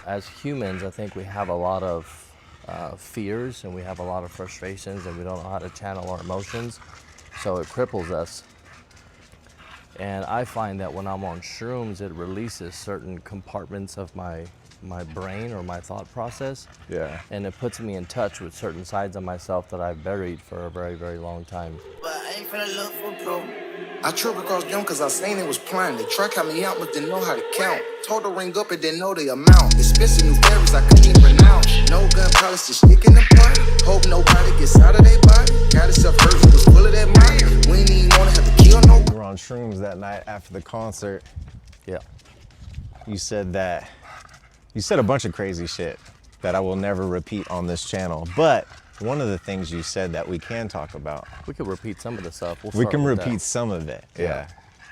as humans, I think we have a lot of fears and we have a lot of frustrations and we don't know how to channel our emotions, so it cripples us. And I find that when I'm on shrooms, it releases certain compartments of my brain or my thought process. Yeah. And it puts me in touch with certain sides of myself that I've buried for a very, very long time. But I ain't finna look for broke. I tripped across them cause I seen it was planned. The truck had me out but didn't know how to count. Told her ring up and didn't know the amount. Expensive new berries I couldn't even pronounce. No gun polish just sticking the part. Hope nobody gets out of their body. Got itself hurt, it was full of that money. We ain't even wanna have to kill no. We were on shrooms that night after the concert. Yeah. You said a bunch of crazy shit that I will never repeat on this channel. But one of the things you said that we can talk about. We could repeat some of the stuff. We can repeat some of it, yeah.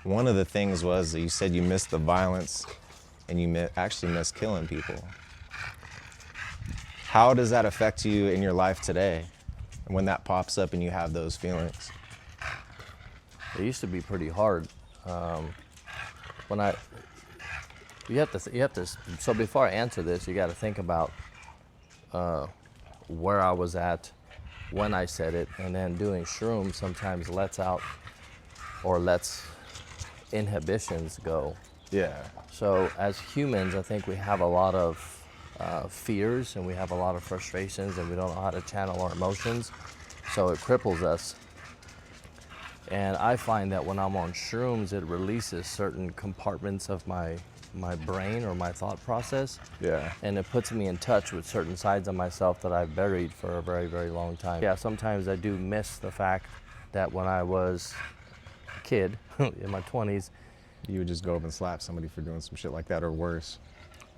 One of the things was that you said you missed the violence and you actually miss killing people. How does that affect you in your life today when that pops up and you have those feelings? It used to be pretty hard. You have to, so before I answer this, you got to think about where I was at when I said it, and then doing shrooms sometimes lets inhibitions go. Yeah. So as humans, I think we have a lot of fears and we have a lot of frustrations and we don't know how to channel our emotions, so it cripples us. And I find that when I'm on shrooms, it releases certain compartments of my brain or my thought process. Yeah. And it puts me in touch with certain sides of myself that I've buried for a very, very long time. Yeah, sometimes I do miss the fact that when I was a kid, in my 20s. You would just go up and slap somebody for doing some shit like that, or worse.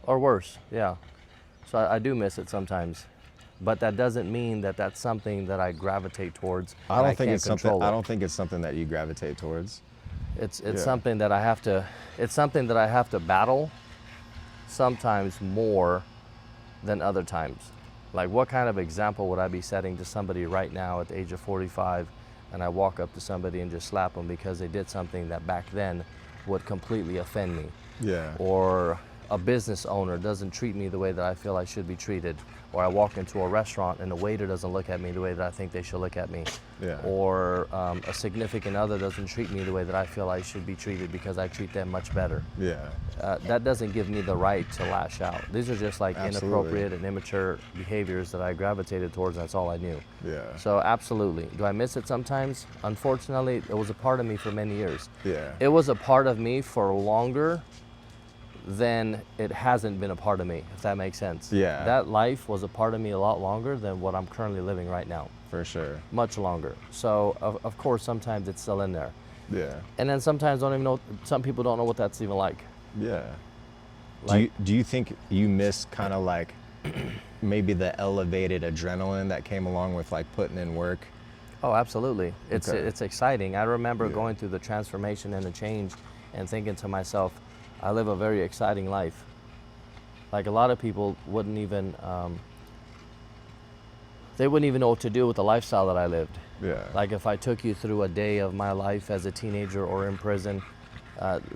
Or worse, yeah. So I do miss it sometimes. But that doesn't mean that that's something that I gravitate towards. I don't think it's something that you gravitate towards. It's something that I have to battle sometimes more than other times. Like, what kind of example would I be setting to somebody right now at the age of 45 and I walk up to somebody and just slap them because they did something that back then would completely offend me? Yeah. Or a business owner doesn't treat me the way that I feel I should be treated. Or I walk into a restaurant and the waiter doesn't look at me the way that I think they should look at me. Yeah. Or a significant other doesn't treat me the way that I feel I should be treated because I treat them much better. Yeah. That doesn't give me the right to lash out. These are just like inappropriate and immature behaviors that I gravitated towards, and that's all I knew. Yeah. So absolutely. Do I miss it sometimes? Unfortunately, it was a part of me for many years. Yeah. It was a part of me for longer than it hasn't been a part of me, if that makes sense. Yeah. That life was a part of me a lot longer than what I'm currently living right now. For sure. Much longer. So of course sometimes it's still in there. Yeah. And then sometimes some people don't know what that's even like. Yeah. Like, do you think you miss kind of like maybe the elevated adrenaline that came along with like putting in work? Oh, absolutely. It's Okay. it's exciting. I remember going through the transformation and the change and thinking to myself, I live a very exciting life. Like, a lot of people wouldn't even know what to do with the lifestyle that I lived. Yeah. Like, if I took you through a day of my life as a teenager or in prison,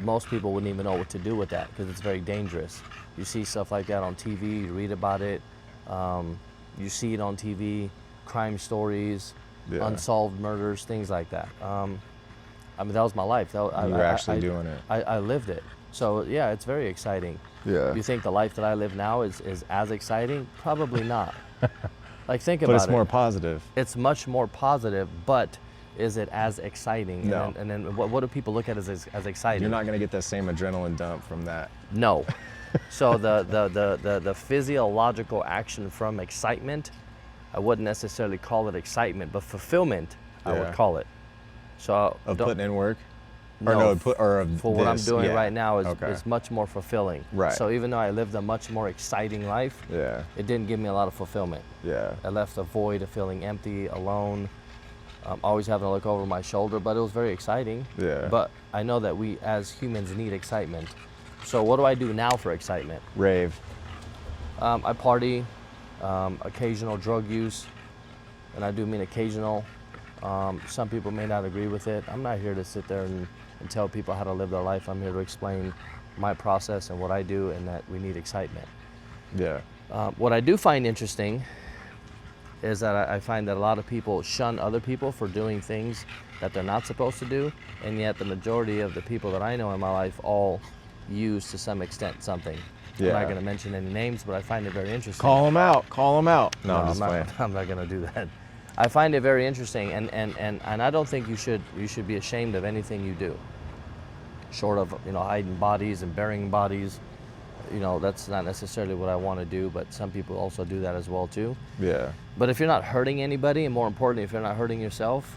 most people wouldn't even know what to do with that because it's very dangerous. You see stuff like that on TV, you read about it, you see it on TV, crime stories, unsolved murders, things like that. I mean, that was my life. You were actually doing it. I lived it. So yeah, it's very exciting. Yeah. You think the life that I live now is as exciting? Probably not. Like, think about it. But it's more positive. It's much more positive, but is it as exciting? No. And then what do people look at as exciting? You're not going to get that same adrenaline dump from that. No. So the physiological action from excitement, I wouldn't necessarily call it excitement, but fulfillment, I would call it. So of putting in work? No, for what I'm doing right now is much more fulfilling. Right. So even though I lived a much more exciting life, it didn't give me a lot of fulfillment. Yeah. I left a void of feeling empty, alone, always having to look over my shoulder, but it was very exciting. Yeah. But I know that we as humans need excitement. So what do I do now for excitement? Rave. I party, occasional drug use, and I do mean occasional. Some people may not agree with it. I'm not here to sit there and tell people how to live their life. I'm here to explain my process and what I do, and that we need excitement. Yeah. What I do find interesting is that I find that a lot of people shun other people for doing things that they're not supposed to do, and yet the majority of the people that I know in my life all use to some extent something. I'm Yeah. not going to mention any names, but I find it very interesting. Call them out. Call them out. No, I'm just I'm playing. not, I'm not going to do that. I find it very interesting, and I don't think you should be ashamed of anything you do, short of hiding bodies and burying bodies. That's not necessarily what I want to do, but some people also do that as well too. Yeah. But if you're not hurting anybody, and more importantly, if you're not hurting yourself,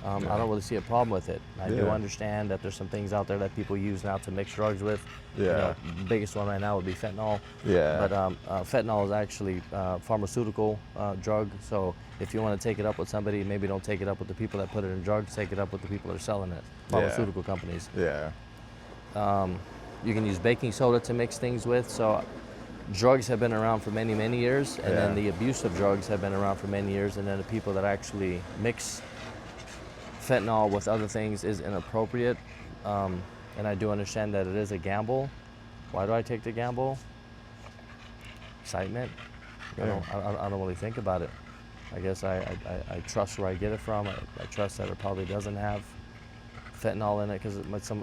I don't really see a problem with it. I do understand that there's some things out there that people use now to mix drugs with. Yeah. The biggest one right now would be fentanyl. Yeah. But fentanyl is actually a pharmaceutical drug. So if you want to take it up with somebody, maybe don't take it up with the people that put it in drugs. Take it up with the people that are selling it, pharmaceutical companies. Yeah. You can use baking soda to mix things with. So drugs have been around for many, many years, and then the abuse of drugs have been around for many years, and then the people that actually mix fentanyl with other things is inappropriate. And I do understand that it is a gamble. Why do I take the gamble? Excitement. I don't really think about it. I guess I trust where I get it from. I trust that it probably doesn't have fentanyl in it, because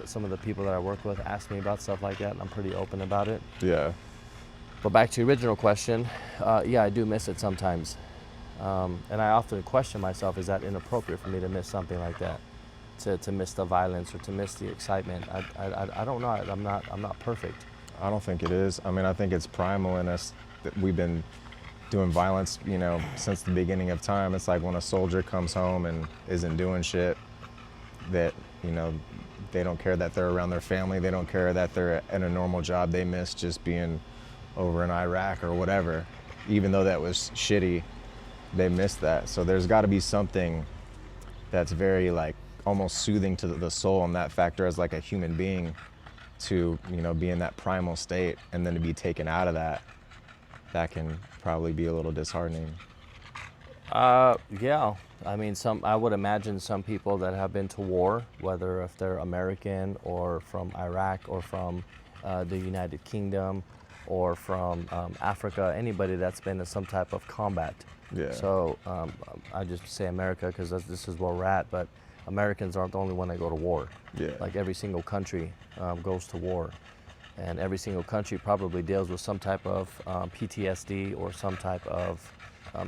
some of the people that I work with ask me about stuff like that, and I'm pretty open about it. Yeah. But back to your original question, yeah, I do miss it sometimes. And I often question myself, is that inappropriate for me to miss something like that? To miss the violence or to miss the excitement? I don't know. I'm not perfect. I don't think it is. I mean, I think it's primal in us that we've been doing violence, since the beginning of time. It's like when a soldier comes home and isn't doing shit, that, they don't care that they're around their family. They don't care that they're in a normal job. They miss just being over in Iraq or whatever. Even though that was shitty, they miss that. So there's got to be something that's very almost soothing to the soul and that factor as a human being to, be in that primal state, and then to be taken out of that can probably be a little disheartening. Yeah. I mean, I would imagine some people that have been to war, whether if they're American or from Iraq or from the United Kingdom or from Africa, anybody that's been in some type of combat. Yeah. So I just say America because this is where we're at, but Americans aren't the only one that go to war. Yeah. Like every single country goes to war, and every single country probably deals with some type of PTSD or some type of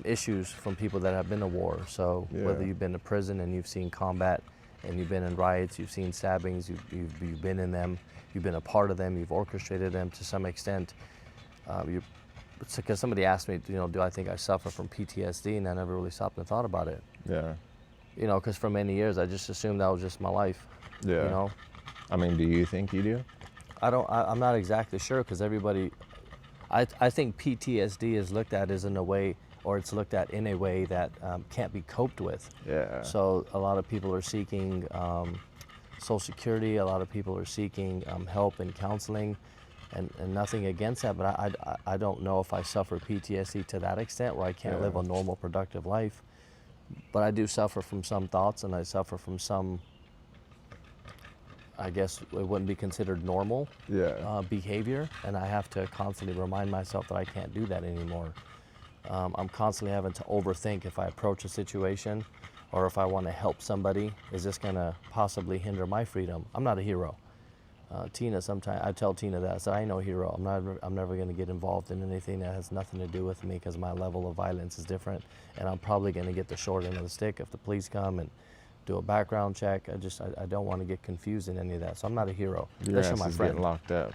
issues from people that have been to war. So whether you've been to prison and you've seen combat, and you've been in riots, you've seen stabbings, you've been in them, you've been a part of them, you've orchestrated them to some extent. Because somebody asked me, do I think I suffer from PTSD, and I never really stopped and thought about it. Yeah. Because for many years I just assumed that was just my life. Yeah. I mean, do you think you do? I'm not exactly sure, because everybody, I think PTSD is looked at as in a way, or it's looked at in a way that can't be coped with. Yeah. So a lot of people are seeking Social Security, a lot of people are seeking help and counseling, and nothing against that, but I don't know if I suffer PTSD to that extent where I can't live a normal, productive life. But I do suffer from some thoughts, and I suffer from some, I guess it wouldn't be considered normal behavior, and I have to constantly remind myself that I can't do that anymore. I'm constantly having to overthink if I approach a situation, or if I want to help somebody, is this going to possibly hinder my freedom? I'm not a hero. Tina, sometimes I tell Tina that, I said, I ain't no hero. I'm never going to get involved in anything that has nothing to do with me, because my level of violence is different, and I'm probably going to get the short end of the stick if the police come and do a background check. I don't want to get confused in any of that. So I'm not a hero. Your ass is getting locked up.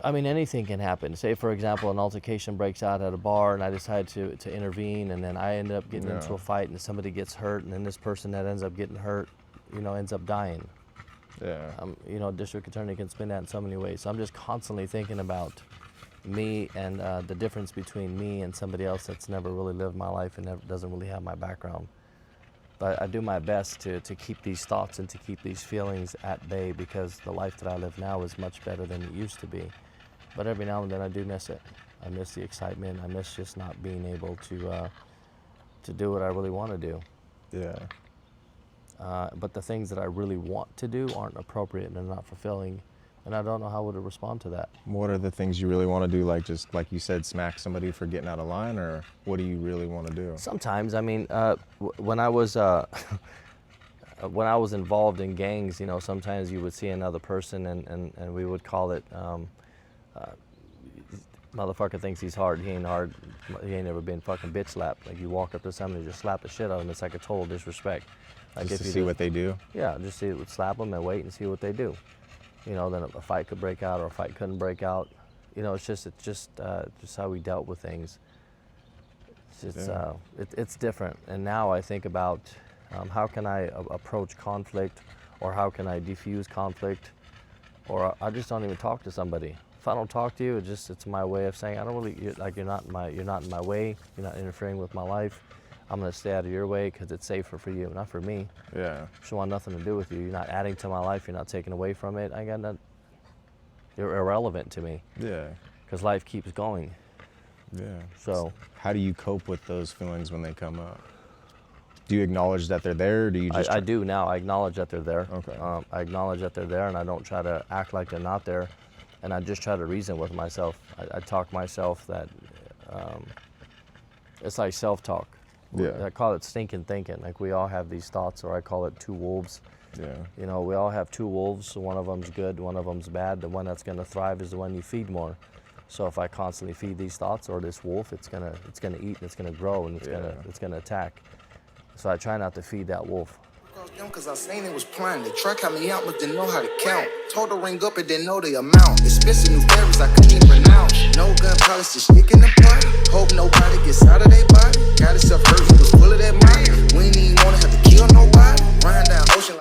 I mean, anything can happen. Say, for example, an altercation breaks out at a bar, and I decide to intervene, and then I end up getting into a fight, and somebody gets hurt, and then this person that ends up getting hurt, ends up dying. Yeah. District attorney can spin that in so many ways. So I'm just constantly thinking about me and the difference between me and somebody else that's never really lived my life and doesn't really have my background. But I do my best to keep these thoughts and to keep these feelings at bay, because the life that I live now is much better than it used to be. But every now and then I do miss it. I miss the excitement. I miss just not being able to do what I really want to do. Yeah. But the things that I really want to do aren't appropriate and they're not fulfilling and I don't know how to respond to that. What are the things you really want to do? Like just like you said, smack somebody for getting out of line, or what do you really want to do? Sometimes, I mean, when I was when I was involved in gangs, you know, sometimes you would see another person and we would call it, motherfucker thinks he's hard, he ain't hard, he ain't never been fucking bitch slapped. Like you walk up to somebody and just slap the shit out of them, it's like a total disrespect. Like Just if to you see what they do? Yeah, just slap them and wait and see what they do. You know, then a fight could break out or a fight couldn't break out. You know, it's just how we dealt with things. It's different. And now I think about how can I approach conflict, or how can I diffuse conflict, or I just don't even talk to somebody. If I don't talk to you, it's my way of saying I don't really you're not in my way. You're not interfering with my life. I'm gonna stay out of your way because it's safer for you, not for me. Yeah. Just want nothing to do with you. You're not adding to my life. You're not taking away from it. You're irrelevant to me. Yeah. Because life keeps going. Yeah. So how do you cope with those feelings when they come up? Do you acknowledge that they're there, or do you just... I do now. I acknowledge that they're there. Okay. I acknowledge that they're there, and I don't try to act like they're not there. And I just try to reason with myself. I talk myself that it's like self-talk. Yeah. I call it stinking thinking. Like we all have these thoughts, or I call it two wolves. Yeah. You know, we all have two wolves. So one of them's good, one of them's bad. The one that's going to thrive is the one you feed more. So if I constantly feed these thoughts or this wolf, it's gonna eat, and it's gonna grow, and it's gonna attack. So I try not to feed that wolf. Cause I seen it was planned. The track had me out, but didn't know how to count. Told her ring up and didn't know the amount. Expensive new berries I couldn't even pronounce. No gun polish, just stick in the pot. Hope nobody gets out of their body. Got itself hurt, he was full of that money. We ain't even wanna have to kill nobody. Ryan down ocean